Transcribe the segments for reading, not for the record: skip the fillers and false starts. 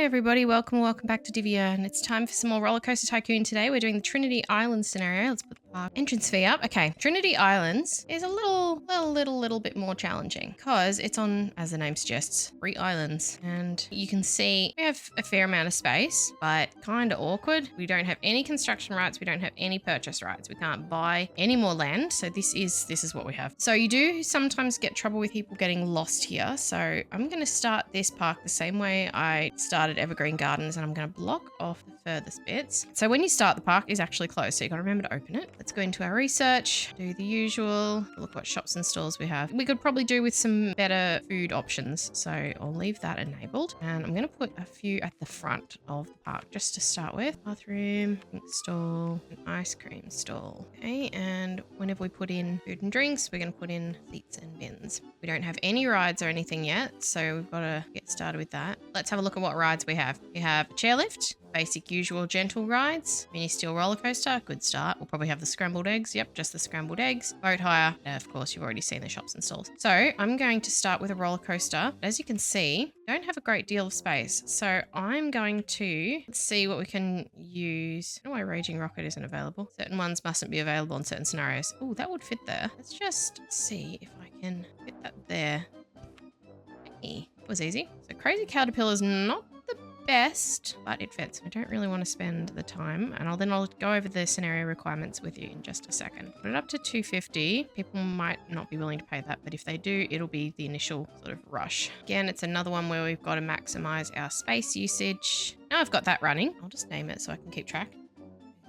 Hi everybody, welcome back to Divya, and it's time for some more Rollercoaster Tycoon today. We're doing the Trinity Islands scenario. Let's put the park entrance fee up. Okay, Trinity Islands is a little bit more challenging because it's on, as the name suggests, 3 islands. And you can see we have a fair amount of space, but kind of awkward. We don't have any construction rights. We don't have any purchase rights. We can't buy any more land. So this is what we have. So you do sometimes get trouble with people getting lost here. So I'm going to start this park the same way I started Evergreen Gardens, and I'm going to block off the furthest bits. So when you start, the park is actually closed, so you got to remember to open it. Let's go into our research, do the usual, look what shops and stores we have. We could probably do with some better food options, so I'll leave that enabled. And I'm going to put a few at the front of the park just to start with. Bathroom, drink stall, an ice cream stall. Okay, and whenever we put in food and drinks, we're going to put in seats and bins. We don't have any rides or anything yet, so we've got to get started with that. Let's have a look at what rides we have. We have a chairlift, basic usual gentle rides, mini steel roller coaster, good start. We'll probably have the scrambled eggs. Yep, just the scrambled eggs. Boat hire. Of course, you've already seen the shops and stalls. So I'm going to start with a roller coaster. As you can see, don't have a great deal of space. So I'm going to see what we can use. I don't know why Raging Rocket isn't available. Certain ones mustn't be available in certain scenarios. Oh, that would fit there. Let's just see if I can fit that there. Hey, it was easy. So Crazy Caterpillar's not the best, but it fits. I don't really want to spend the time, and I'll go over the scenario requirements with you in just a second. Put it up to 250. People might not be willing to pay that, but if they do, it'll be the initial sort of rush. Again, it's another one where we've got to maximize our space usage. Now I've got that running. I'll just name it so I can keep track.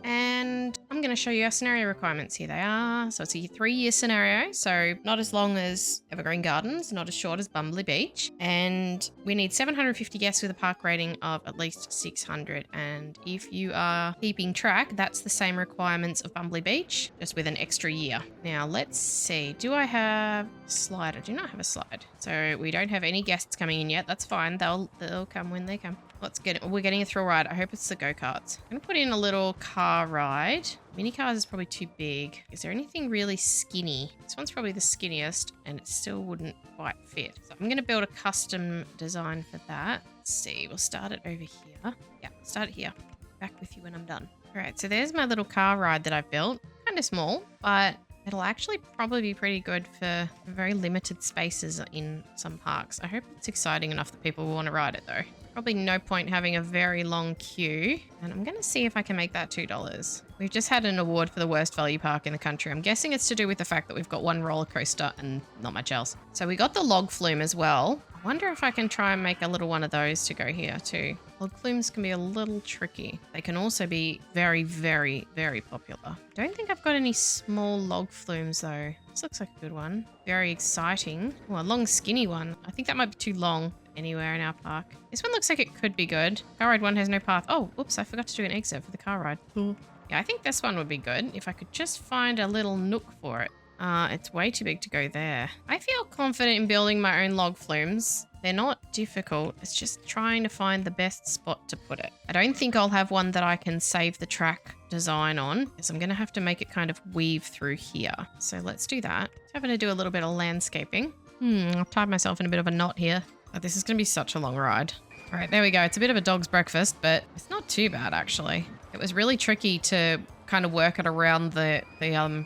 And I'm going to show you our scenario requirements. Here they are. So it's a 3-year scenario. So not as long as Evergreen Gardens, not as short as Bumbley Beach. And we need 750 guests with a park rating of at least 600. And if you are keeping track, that's the same requirements of Bumbley Beach, just with an extra year. Now let's see. Do I have a slide? I do not have a slide. So we don't have any guests coming in yet. That's fine. They'll come when they come. Let's get it. We're getting a thrill ride. I hope it's the go-karts. I'm going to put in a little car ride. Mini cars is probably too big. Is there anything really skinny? This one's probably the skinniest, and it still wouldn't quite fit. So I'm going to build a custom design for that. Let's see. We'll start it over here. Yeah, start it here. Back with you when I'm done. All right, so there's my little car ride that I've built. Kind of small, but it'll actually probably be pretty good for very limited spaces in some parks. I hope it's exciting enough that people will want to ride it though. Probably no point having a very long queue. And I'm going to see if I can make that $2. We've just had an award for the worst value park in the country. I'm guessing it's to do with the fact that we've got one roller coaster and not much else. So we got the log flume as well. I wonder if I can try and make a little one of those to go here too. Log flumes can be a little tricky. They can also be very, very, very popular. Don't think I've got any small log flumes though. This looks like a good one. Very exciting. Oh, a long skinny one. I think that might be too long anywhere in our park. This one looks like it could be good. Car ride one has no path. Oh, oops, I forgot to do an exit for the car ride. Cool. Yeah, I think this one would be good if I could just find a little nook for it. It's way too big to go there. I feel confident in building my own log flumes. They're not difficult. It's just trying to find the best spot to put it. I don't think I'll have one that I can save the track design on, because I'm going to have to make it kind of weave through here. So let's do that. So I'm going to do a little bit of landscaping. I've tied myself in a bit of a knot here. Oh, this is going to be such a long ride. All right, there we go. It's a bit of a dog's breakfast, but it's not too bad, actually. It was really tricky to kind of work it around the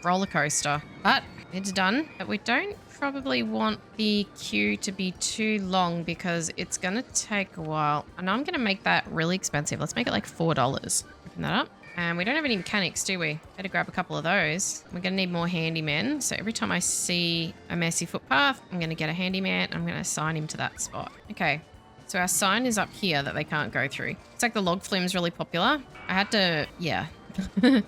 roller coaster, but it's done. But we don't probably want the queue to be too long because it's going to take a while. And I'm going to make that really expensive. Let's make it like $4. Open that up. And we don't have any mechanics, do we? Better grab a couple of those. We're going to need more handymen. So every time I see a messy footpath, I'm going to get a handyman. I'm going to assign him to that spot. Okay. So our sign is up here that they can't go through. It's like the log flume is really popular. I had to, yeah, to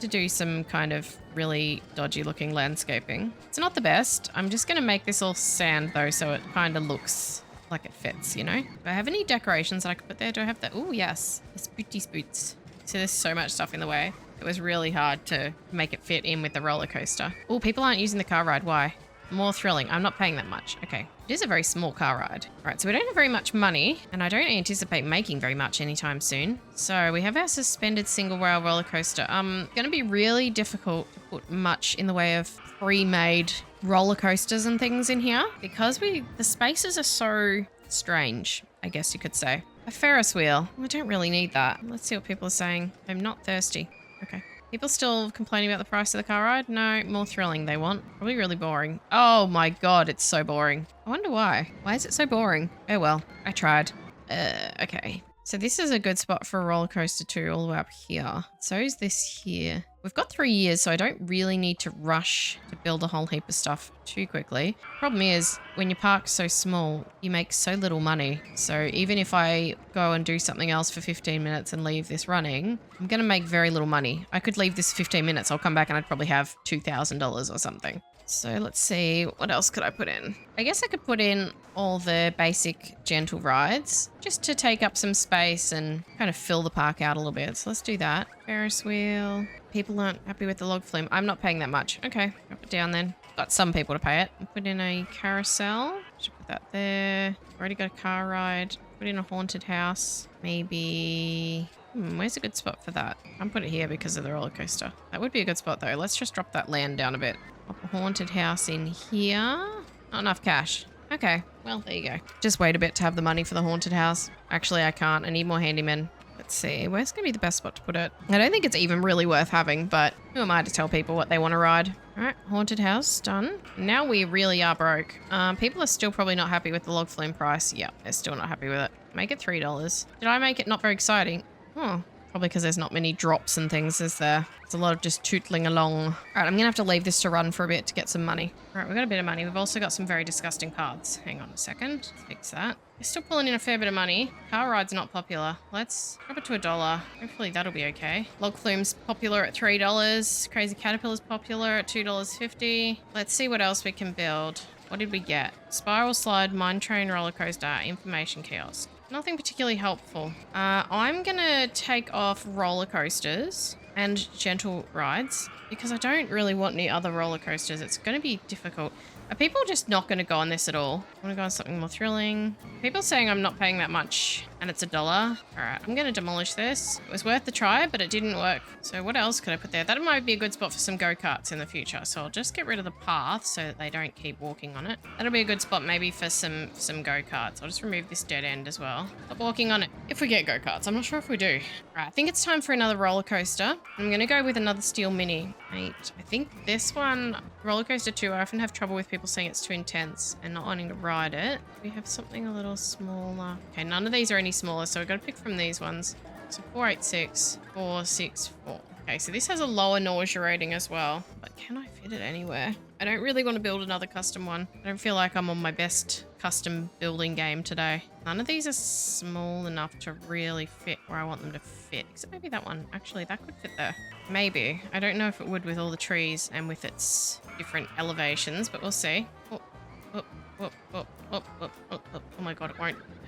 do some kind of really dodgy looking landscaping. It's not the best. I'm just going to make this all sand though, so it kind of looks like it fits, you know? Do I have any decorations that I could put there? Do I have that? Oh, yes. The spooty spoots. So there's so much stuff in the way. It was really hard to make it fit in with the roller coaster. Oh, people aren't using the car ride. Why? More thrilling. I'm not paying that much. Okay. It is a very small car ride. All right, so we don't have very much money, and I don't anticipate making very much anytime soon. So we have our suspended single rail roller coaster. Going to be really difficult to put much in the way of pre-made roller coasters and things in here because the spaces are so strange, I guess you could say. A Ferris wheel. I don't really need that. Let's see what people are saying. I'm not thirsty. Okay. People still complaining about the price of the car ride? No, more thrilling they want. Probably really boring. Oh my god, it's so boring. I wonder why. Why is it so boring? Oh well, I tried. Okay. So this is a good spot for a roller coaster too, all the way up here. So is this here. We've got 3 years, so I don't really need to rush to build a whole heap of stuff too quickly. Problem is, when your park's so small, you make so little money. So even if I go and do something else for 15 minutes and leave this running, I'm going to make very little money. I could leave this 15 minutes. I'll come back and I'd probably have $2,000 or something. So let's see, what else could I put in? I guess I could put in all the basic gentle rides just to take up some space and kind of fill the park out a little bit. So let's do that. Ferris wheel. People aren't happy with the log flume. I'm not paying that much. Okay, drop it down then. Got some people to pay it. Put in a carousel. Should put that there. Already got a car ride. Put in a haunted house. Maybe... where's a good spot for that? I'm put it here because of the roller coaster. That would be a good spot though. Let's just drop that land down a bit. Pop a haunted house in here. Not enough cash. Okay, well, there you go. Just wait a bit to have the money for the haunted house. Actually, I can't. I need more handymen. Let's see. Where's going to be the best spot to put it? I don't think it's even really worth having, but who am I to tell people what they want to ride? All right, haunted house, done. Now we really are broke. People are still probably not happy with the log flume price. Yeah, they're still not happy with it. Make it $3. Did I make it not very exciting? Oh, probably because there's not many drops and things, is there? It's a lot of just tootling along. All right, I'm going to have to leave this to run for a bit to get some money. All right, we've got a bit of money. We've also got some very disgusting paths. Hang on a second. Let's fix that. We're still pulling in a fair bit of money. Car ride's not popular. Let's drop it to $1. Hopefully that'll be okay. Log flume's popular at $3. Crazy Caterpillar's popular at $2.50. Let's see what else we can build. What did we get? Spiral slide, mine train, roller coaster, information kiosk. Nothing particularly helpful. I'm gonna take off roller coasters and gentle rides because I don't really want any other roller coasters. It's gonna be difficult. Are people just not gonna go on this at all? I wanna go on something more thrilling. People saying I'm not paying that much and it's $1. All right, I'm gonna demolish this. It was worth the try, but it didn't work. So what else could I put there? That might be a good spot for some go-karts in the future. So I'll just get rid of the path so that they don't keep walking on it. That'll be a good spot maybe for some go-karts. I'll just remove this dead end as well. Stop walking on it. If we get go-karts, I'm not sure if we do. All right, I think it's time for another roller coaster. I'm gonna go with another steel mini. I think this one, roller coaster 2, I often have trouble with people saying it's too intense and not wanting to ride it. We have something a little smaller. Okay, none of these are any smaller, so we've got to pick from these ones. So 486, 464. Okay, so this has a lower nausea rating as well, but can I fit it anywhere? I don't really want to build another custom one. I don't feel like I'm on my best custom building game today. None of these are small enough to really fit where I want them to fit. Except maybe that one. Actually, that could fit there. Maybe. I don't know if it would with all the trees and with its different elevations, but we'll see. Oh my god,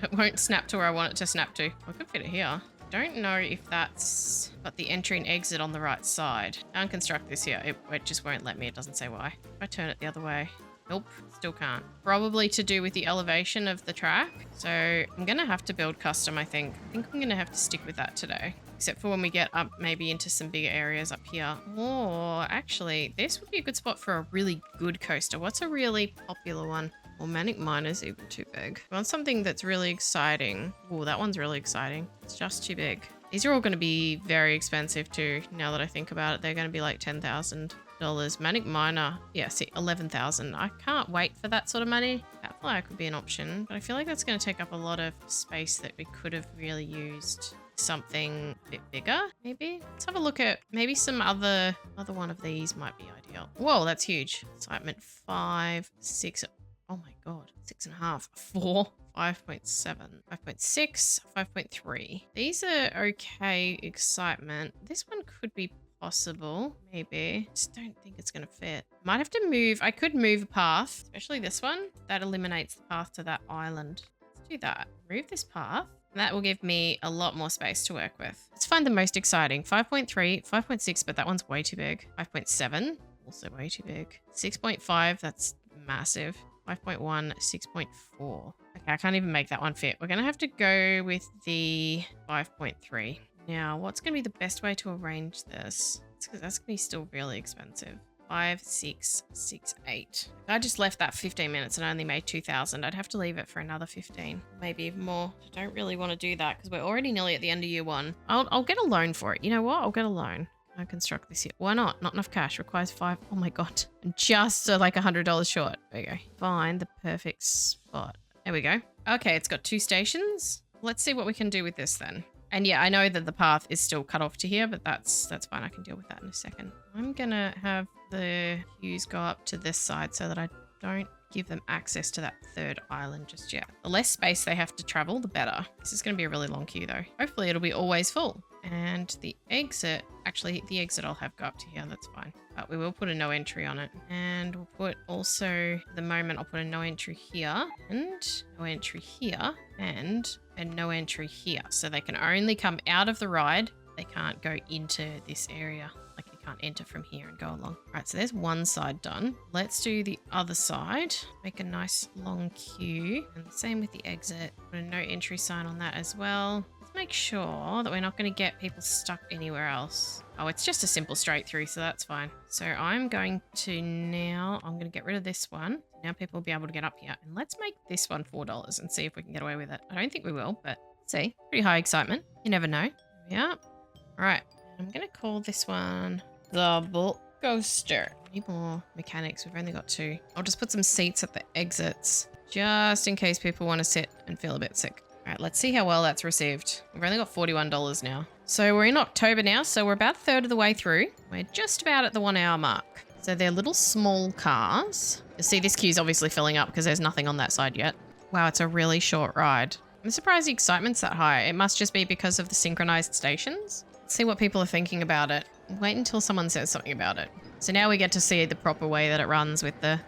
it won't snap to where I want it to snap to. I could fit it here. Don't know if that's got the entry and exit on the right side. Can't construct this here. It just won't let me. It doesn't say why. If I turn it the other way. Nope, still can't. Probably to do with the elevation of the track. So I'm going to have to build custom, I think. I think I'm going to have to stick with that today. Except for when we get up maybe into some bigger areas up here. Or actually, this would be a good spot for a really good coaster. What's a really popular one? Well, Manic Miner's even too big. I want something that's really exciting. Oh, that one's really exciting. It's just too big. These are all going to be very expensive too. Now that I think about it, they're going to be like $10,000. Manic Miner, yeah, see, 11,000. I can't wait for that sort of money. That flyer could be an option, but I feel like that's going to take up a lot of space that we could have really used something a bit bigger, maybe. Let's have a look at maybe some other one of these might be ideal. Whoa, that's huge. Excitement 5, 6. Oh my god, 6.5, 4, 5.7, 5.6, 5.3. These are okay excitement. This one could be possible, maybe. Just don't think it's gonna fit. Might have to move. I could move a path, especially this one. That eliminates the path to that island. Let's do that. Move this path. That will give me a lot more space to work with. Let's find the most exciting. 5.3, 5.6, but that one's way too big. 5.7, also way too big. 6.5, that's massive. 5.1, 6.4. Okay, I can't even make that one fit. We're going to have to go with the 5.3. Now, what's going to be the best way to arrange this? Because that's going to be still really expensive. 5, 6, 6, 8. I just left that 15 minutes and only made 2,000. I'd have to leave it for another 15, maybe even more. I don't really want to do that because we're already nearly at the end of year 1. I'll get a loan for it. You know what? I'll get a loan. I construct this year. Why not? Not enough cash. Requires 5. Oh my god. Just like $100 short. There we go. Find the perfect spot. There we go. Okay, it's got 2 stations. Let's see what we can do with this then. And yeah, I know that the path is still cut off to here, but that's fine. I can deal with that in a second. I'm gonna have the queues go up to this side so that I don't give them access to that 3rd island just yet. The less space they have to travel, the better. This is gonna be a really long queue though. Hopefully it'll be always full. And the exit, actually the exit I'll have go up to here, that's fine. But we will put a no entry on it. And we'll put also, at the moment I'll put a no entry here and no entry here and no entry here. So they can only come out of the ride. They can't go into this area. Like they can't enter from here and go along. All right, so there's one side done. Let's do the other side. Make a nice long queue. And the same with the exit. Put a no entry sign on that as well. Make sure that we're not going to get people stuck anywhere else. Oh, it's just a simple straight through, so that's fine. So I'm going to get rid of this one. Now people will be able to get up here. And let's make this one $4 and see if we can get away with it. I don't think we will, but let's see. Pretty high excitement. You never know. Yeah. All right. I'm going to call this one the Bulk Coaster. Need more mechanics. We've only got 2. I'll just put some seats at the exits just in case people want to sit and feel a bit sick. All right, let's see how well that's received. We've only got $41 now. So we're in October now, so we're about a third of the way through. We're just about at the 1 hour mark. So they're little small cars. You see this queue's obviously filling up because there's nothing on that side yet. Wow, it's a really short ride. I'm surprised the excitement's that high. It must just be because of the synchronized stations. Let's see what people are thinking about it. Wait until someone says something about it. So now we get to see the proper way that it runs with the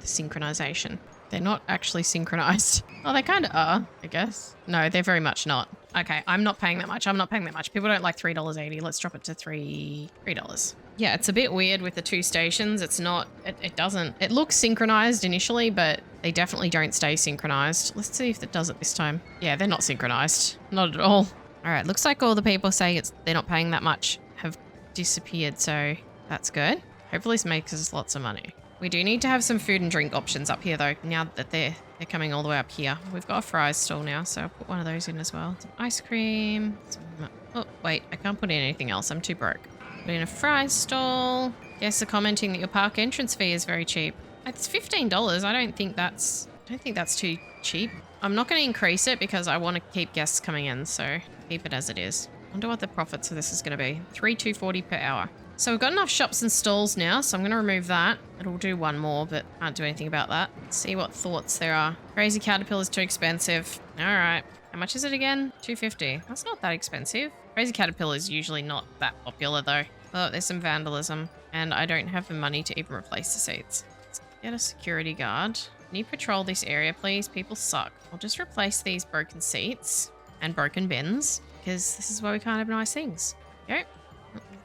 synchronization. They're not actually synchronized. Oh, they kind of are, I guess. No, they're very much not. Okay, I'm not paying that much. I'm not paying that much. People don't like $3.80. Let's drop it to $3. Yeah, it's a bit weird with the 2 stations. It's not, it doesn't. It looks synchronized initially, but they definitely don't stay synchronized. Let's see if it does it this time. Yeah, they're not synchronized. Not at all. All right, looks like all the people saying they're not paying that much have disappeared, so that's good. Hopefully this makes us lots of money. We do need to have some food and drink options up here though, now that they're coming all the way up here. We've got a fries stall now, so I'll put one of those in as well. Some ice cream. Oh, wait, I can't put in anything else. I'm too broke. Put in a fries stall. Guests are commenting that your park entrance fee is very cheap. It's $15. I don't think that's too cheap. I'm not going to increase it because I want to keep guests coming in, so keep it as it is. I wonder what the profits of this is going to be. $3.240 per hour. So we've got enough shops and stalls now, so I'm going to remove that. It'll do one more, but can't do anything about that. Let's see what thoughts there are. Crazy Caterpillar is too expensive. All right. How much is it again? $2.50. That's not that expensive. Crazy Caterpillar is usually not that popular though. Oh, there's some vandalism. And I don't have the money to even replace the seats. Let's get a security guard. Can you patrol this area, please? People suck. I'll just replace these broken seats and broken bins because this is where we can't have nice things. Go.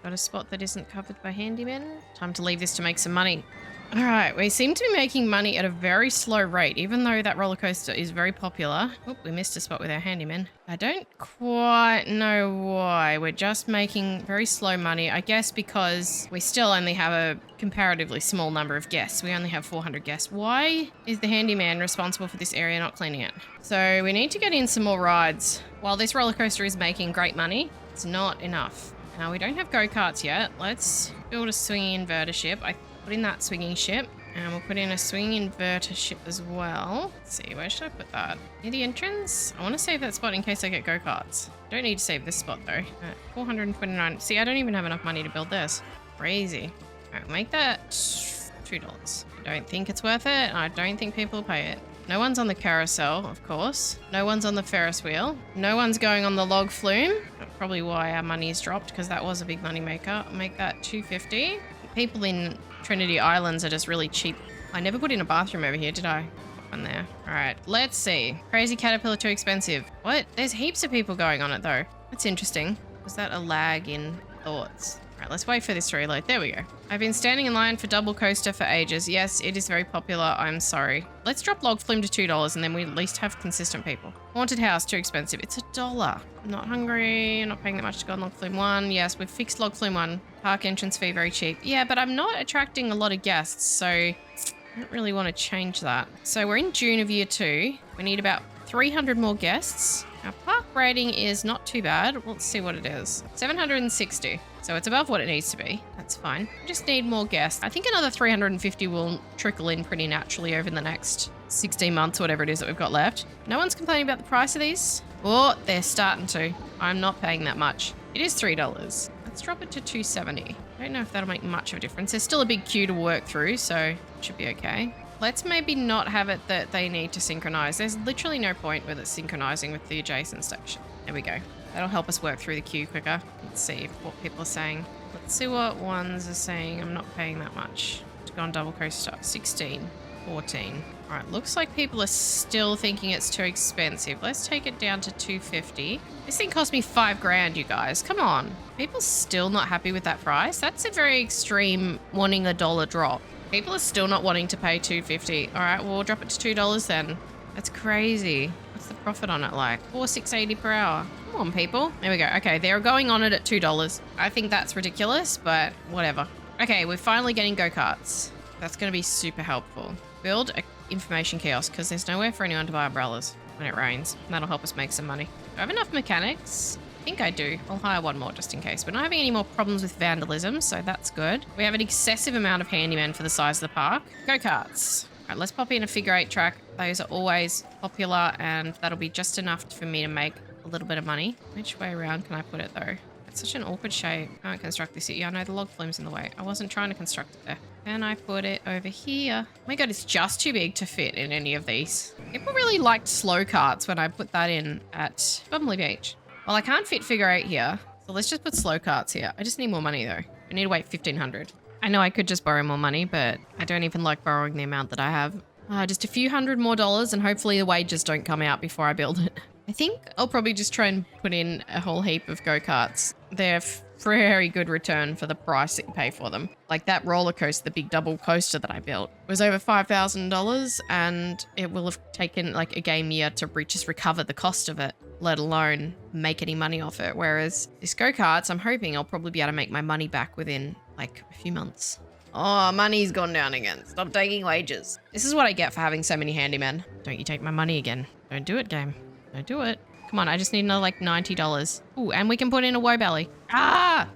Got a spot that isn't covered by handymen. Time to leave this to make some money. All right, we seem to be making money at a very slow rate, even though that roller coaster is very popular. Oh, we missed a spot with our handyman. I don't quite know why. We're just making very slow money, I guess because we still only have a comparatively small number of guests. We only have 400 guests. Why is the handyman responsible for this area not cleaning it? So we need to get in some more rides. While this roller coaster is making great money, it's not enough. Now we don't have go-karts yet. Let's build a swinging inverter ship. I put in that swinging ship and we'll put in a swinging inverter ship as well. Let's see, where should I put that? Near the entrance? I want to save that spot in case I get go-karts. Don't need to save this spot though. 429. See, I don't even have enough money to build this. Crazy. All right, we'll make that $2. I don't think it's worth it. And I don't think people will pay it. No one's on the carousel, of course. No one's on the Ferris wheel. No one's going on the log flume. That's probably why our money is dropped, because that was a big money maker. I'll make that $2.50. People in Trinity Islands are just really cheap. I never put in a bathroom over here, did I? Put one there. All right, let's see. Crazy Caterpillar too expensive. What? There's heaps of people going on it though. That's interesting. Was that a lag in thoughts? All right, let's wait for this to reload. There we go. I've been standing in line for double coaster for ages. Yes, it is very popular. I'm sorry. Let's drop log flume to $2 and then we at least have consistent people. Haunted house, too expensive. It's $1. I'm not hungry. I'm not paying that much to go on log flume 1. Yes, we've fixed log flume 1. Park entrance fee, very cheap. Yeah, but I'm not attracting a lot of guests, so I don't really want to change that. So we're in June of year 2. We need about 300 more guests. Our park rating is not too bad. Let's see what it is. 760. So it's above what it needs to be. That's fine. We just need more guests. I think another 350 will trickle in pretty naturally over the next 16 months, whatever it is that we've got left. No one's complaining about the price of these. Oh, they're starting to. I'm not paying that much. It is $3. Let's drop it to $2.70. I don't know if that'll make much of a difference. There's still a big queue to work through, so it should be okay. Let's maybe not have it that they need to synchronize. There's literally no point with it synchronizing with the adjacent station. There we go. That'll help us work through the queue quicker. Let's see what people are saying. Let's see what ones are saying. I'm not paying that much to go on double coaster. 16, 14. All right, looks like people are still thinking it's too expensive. Let's take it down to 250. This thing cost me $5,000, you guys. Come on. People still not happy with that price. That's a very extreme wanting a dollar drop. People are still not wanting to pay $2.50. All right, well, we'll drop it to $2 then. That's crazy. What's the profit on it like? $4.680 per hour. Come on, people. There we go. Okay, they're going on it at $2. I think that's ridiculous, but whatever. Okay, we're finally getting go-karts. That's going to be super helpful. Build an information kiosk because there's nowhere for anyone to buy umbrellas when it rains. That'll help us make some money. Do I have enough mechanics? I think I do. I'll hire one more just in case. We're not having any more problems with vandalism, so that's good. We have an excessive amount of handymen for the size of the park. Go-karts. All right, let's pop in a figure 8 track. Those are always popular, and that'll be just enough for me to make a little bit of money. Which way around can I put it, though? It's such an awkward shape. I can't construct this. Yeah, I know the log flume's in the way. I wasn't trying to construct it there. Can I put it over here? Oh my god, it's just too big to fit in any of these. People really liked slow carts when I put that in at Bumbly Beach. Well, I can't fit figure 8 here, so let's just put slow carts here. I just need more money, though. I need to wait 1,500. I know I could just borrow more money, but I don't even like borrowing the amount that I have. Just a few $100 more, and hopefully the wages don't come out before I build it. I think I'll probably just try and put in a whole heap of go-karts. They're very good return for the price that you pay for them. Like that roller coaster, the big double coaster that I built, was over $5,000, and it will have taken like a game year to just recover the cost of it, let alone make any money off it. Whereas this go-karts, I'm hoping I'll probably be able to make my money back within like a few months. Oh, money's gone down again. Stop taking wages. This is what I get for having so many handymen. Don't you take my money again. Don't do it, game. Don't do it. Come on, I just need another like $90. Ooh, and we can put in a woe belly. Ah!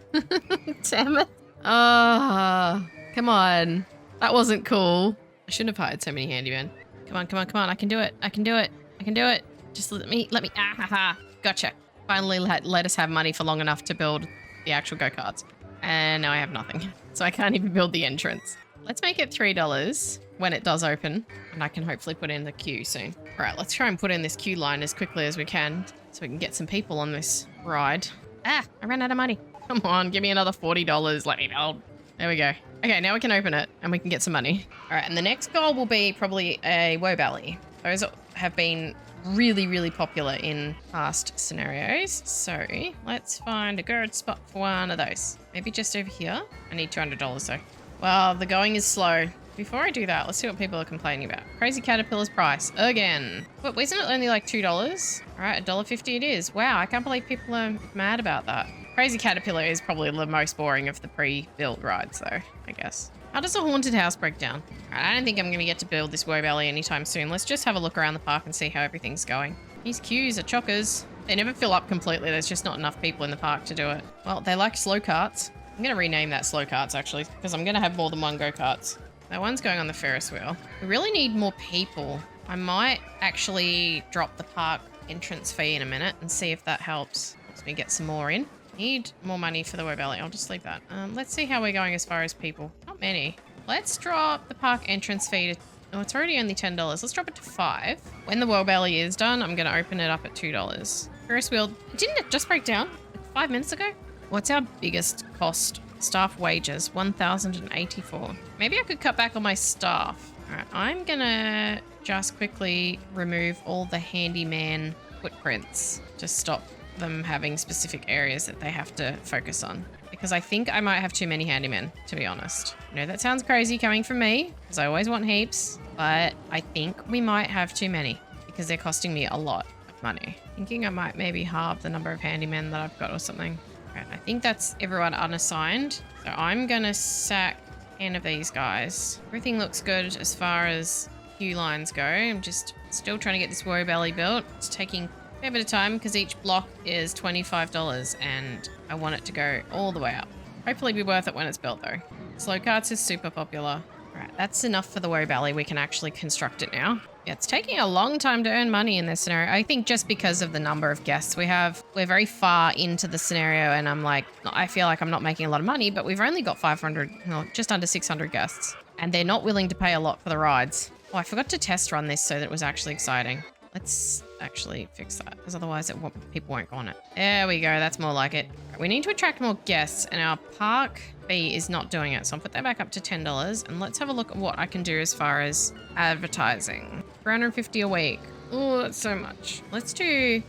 Damn it. Oh, come on. That wasn't cool. I shouldn't have hired so many handymen. Come on, come on, come on. I can do it. I can do it. I can do it. Just let me, ah, ha, ha. Gotcha. Finally let us have money for long enough to build the actual go-karts. And now I have nothing. So I can't even build the entrance. Let's make it $3 when it does open. And I can hopefully put in the queue soon. All right, let's try and put in this queue line as quickly as we can so we can get some people on this ride. Ah, I ran out of money. Come on, give me another $40. Let me build. There we go. Okay, now we can open it and we can get some money. All right, and the next goal will be probably a woe belly. Those have been really, really popular in past scenarios. So let's find a good spot for one of those. Maybe just over here. I need $200 though. Well, the going is slow. Before I do that, let's see what people are complaining about. Crazy Caterpillar's price again. But isn't it only like $2? All right, $1.50 it is. Wow, I can't believe people are mad about that. Crazy Caterpillar is probably the most boring of the pre-built rides though, I guess. How does a haunted house break down? All right, I don't think I'm going to get to build this woe belly anytime soon. Let's just have a look around the park and see how everything's going. These queues are chockers. They never fill up completely. There's just not enough people in the park to do it. Well, they like slow carts. I'm going to rename that slow carts actually, because I'm going to have more than one go-karts. That one's going on the Ferris wheel. We really need more people. I might actually drop the park entrance fee in a minute and see if that helps. Helps me get some more in. Need more money for the woe belly. I'll just leave that. Let's see how we're going as far as people. Not many. Let's drop the park entrance fee to... Oh, it's already only $10. Let's drop it to $5. When the woe belly is done, I'm going to open it up at $2. Ferris wheel... Didn't it just break down like 5 minutes ago? What's our biggest cost? Staff wages, 1,084. Maybe I could cut back on my staff. All right, I'm gonna just quickly remove all the handyman footprints to stop them having specific areas that they have to focus on. Because I think I might have too many handymen, to be honest. I know that sounds crazy coming from me, because I always want heaps, but I think we might have too many because they're costing me a lot of money. Thinking I might maybe halve the number of handymen that I've got or something. Okay, I think that's everyone unassigned. So I'm gonna sack 10 of these guys. Everything looks good as far as queue lines go. I'm just still trying to get this woe belly built. It's taking a fair bit of time because each block is $25 and I want it to go all the way up. Hopefully be worth it when it's built though. Slow carts is super popular. All right, that's enough for the woe belly. We can actually construct it now. Yeah, it's taking a long time to earn money in this scenario. I think just because of the number of guests we have, we're very far into the scenario and I feel like I'm not making a lot of money, but we've only got 500, well, just under 600 guests and they're not willing to pay a lot for the rides. Oh, I forgot to test run this so that it was actually exciting. Let's actually fix that because otherwise people won't go on it. There we go. That's more like it. We need to attract more guests and our park fee is not doing it. So I'll put that back up to $10 and let's have a look at what I can do as far as advertising. 350 a week. Oh, that's so much. Let's do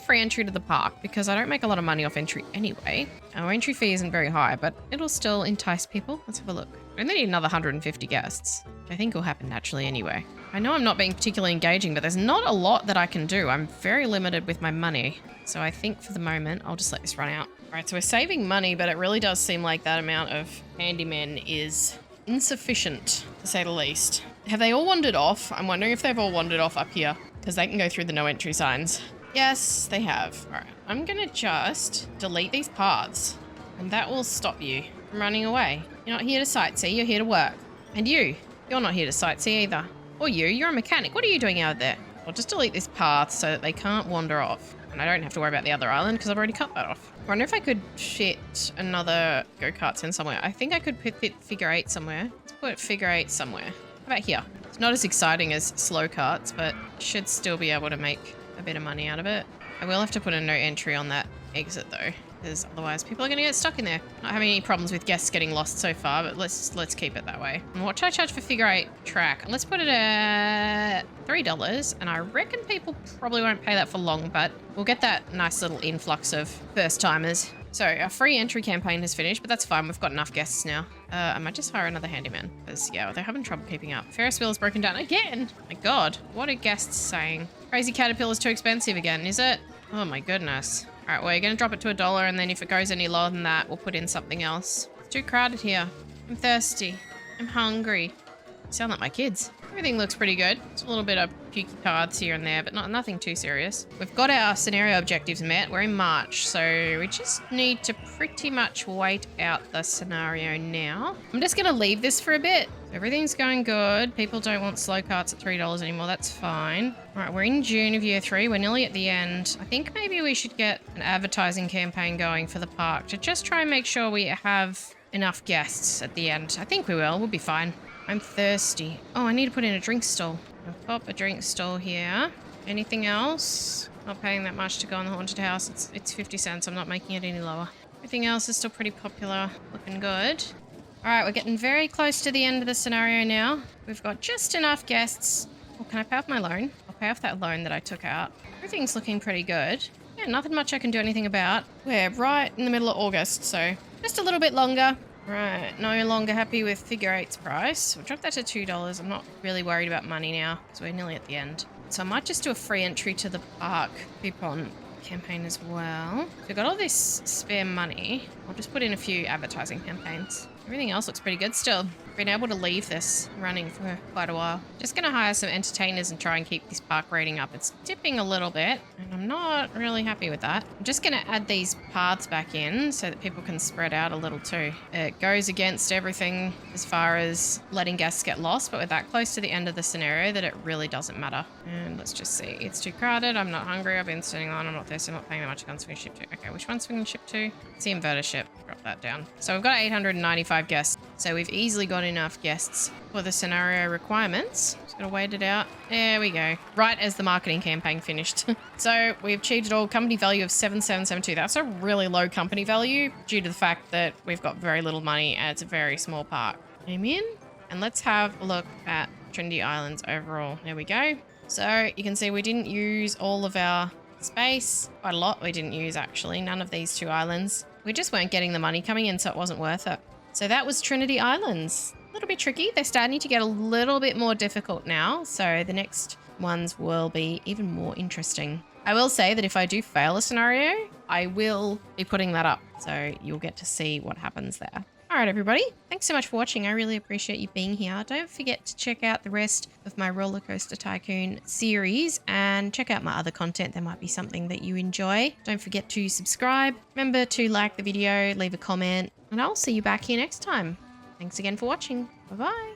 free entry to the park because I don't make a lot of money off entry anyway. Our entry fee isn't very high, but it'll still entice people. Let's have a look. We only need another 150 guests, which I think will happen naturally anyway. I know I'm not being particularly engaging, but there's not a lot that I can do. I'm very limited with my money. So I think for the moment, I'll just let this run out. All right, so we're saving money, but it really does seem like that amount of handymen is insufficient, to say the least. Have they all wandered off? I'm wondering if they've all wandered off up here because they can go through the no entry signs. Yes, they have. All right, I'm going to just delete these paths and that will stop you from running away. You're not here to sightsee, you're here to work. And you're not here to sightsee either. Or you're a mechanic. What are you doing out there? I'll just delete this path so that they can't wander off. And I don't have to worry about the other island because I've already cut that off. I wonder if I could fit another go-karts in somewhere. I think I could fit figure eight somewhere. Let's put figure eight somewhere. How about here? It's not as exciting as slow carts, but should still be able to make a bit of money out of it. I will have to put a no entry on that exit though, because otherwise people are going to get stuck in there. Not having any problems with guests getting lost so far, but let's keep it that way. And what should I charge for figure eight track? Let's put it at $3, and I reckon people probably won't pay that for long, but we'll get that nice little influx of first timers. So our free entry campaign has finished, but that's fine. We've got enough guests now. I might just hire another handyman because yeah, they're having trouble keeping up. Ferris wheel is broken down again. My God, what are guests saying? Crazy caterpillar's too expensive again, is it? Oh my goodness. All right, well, you're going to drop it to $1, and then if it goes any lower than that, we'll put in something else. It's too crowded here. I'm thirsty. I'm hungry. You sound like my kids. Everything looks pretty good. It's a little bit of pukey cards here and there, but nothing too serious. We've got our scenario objectives met. We're in March, so we just need to pretty much wait out the scenario now. I'm just going to leave this for a bit. Everything's going good. People don't want slow carts at $3 anymore. That's fine. All right, we're in June of year 3. We're nearly at the end. I think maybe we should get an advertising campaign going for the park to just try and make sure we have enough guests at the end. I think we will. We'll be fine. I'm thirsty. Oh, I need to put in a drink stall. I'll pop a drink stall here. Anything else? Not paying that much to go in the haunted house. It's 50 cents. I'm not making it any lower. Everything else is still pretty popular. Looking good. All right, we're getting very close to the end of the scenario now. We've got just enough guests. Oh, can I pay off my loan? I'll pay off that loan that I took out. Everything's looking pretty good. Yeah, nothing much I can do anything about. We're right in the middle of August, so just a little bit longer. Right, no longer happy with figure eight's price. We'll drop that to $2. I'm not really worried about money now because we're nearly at the end. So I might just do a free entry to the park coupon campaign as well. So we've got all this spare money. I'll just put in a few advertising campaigns. Everything else looks pretty good still. Been able to leave this running for quite a while. Just going to hire some entertainers and try and keep this park rating up. It's dipping a little bit and I'm not really happy with that. I'm just going to add these paths back in so that people can spread out a little too. It goes against everything as far as letting guests get lost, but we're that close to the end of the scenario that it really doesn't matter. And let's just see. It's too crowded. I'm not hungry. I've been sitting on. I'm not thirsty. I'm not paying that much. Guns swing ship to. Okay, which one's swinging ship to? It's the inverter ship. Drop that down. So we've got 895 guests. So we've easily got enough guests for the scenario requirements. Just gotta wait it out. There we go. Right as the marketing campaign finished. So we achieved it all. Company value of 7772. That's a really low company value due to the fact that we've got very little money and it's a very small park. Aim in and let's have a look at Trinity Islands overall. There we go. So you can see we didn't use all of our space. Quite a lot we didn't use, actually. None of these 2 islands. We just weren't getting the money coming in, so it wasn't worth it. So that was Trinity Islands. A little bit tricky. They're starting to get a little bit more difficult now, so the next ones will be even more interesting. I will say that if I do fail a scenario, I will be putting that up, so you'll get to see what happens there. All right, everybody. Thanks so much for watching. I really appreciate you being here. Don't forget to check out the rest of my Rollercoaster Tycoon series and check out my other content. There might be something that you enjoy. Don't forget to subscribe. Remember to like the video, leave a comment, and I'll see you back here next time. Thanks again for watching. Bye-bye.